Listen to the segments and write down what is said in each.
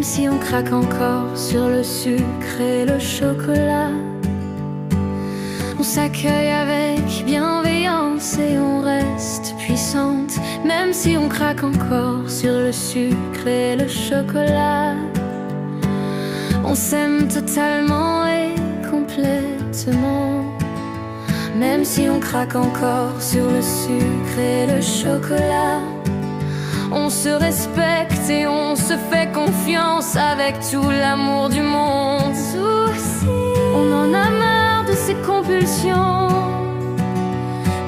si on craque encore sur le sucre et le chocolat. On s'accueille avec bienveillance et on reste puissante, même si on craque encore sur le sucre et le chocolat. On s'aime totalement et complètement, même si on craque encore sur le sucre et le chocolat. On se respecte et on se fait confiance avec tout l'amour du monde. On en a marre de ces compulsions.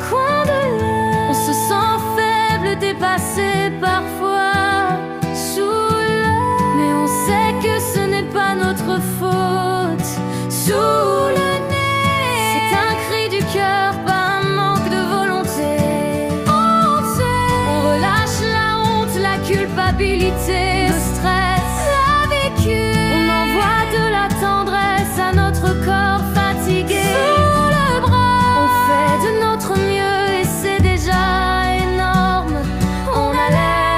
Coin de l'œil, on se sent faible, dépassé parfois, sous l'œil. Mais on sait que ce n'est pas notre faute. Sous le nez, c'est un cri du cœur, pas un manque de volonté. On relâche la honte, la culpabilité, le stress, la vécu. On envoie de la tendresse à notre corps fatigué. Sous le bras, on fait de notre mieux et c'est déjà énorme. On a l'air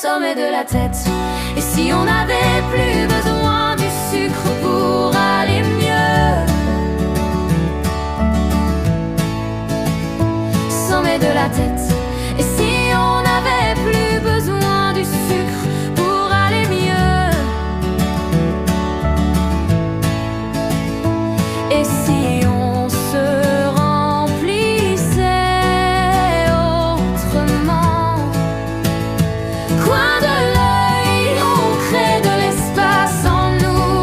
sommet de la tête. Et si on n'avait plus besoin du sucre pour aller mieux? Sommet de la tête. Et si on n'avait plus besoin du sucre pour aller mieux? Et si on se remplissait autrement? Coin de l'œil, on crée de l'espace en nous.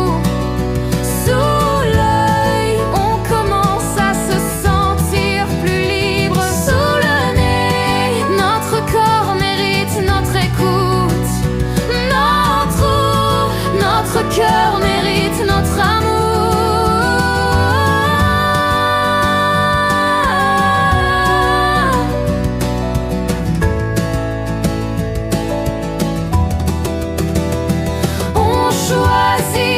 Sous l'œil, on commence à se sentir plus libre. Sous le nez, notre corps mérite notre écoute. Notre cœur mérite notre amour. On choisit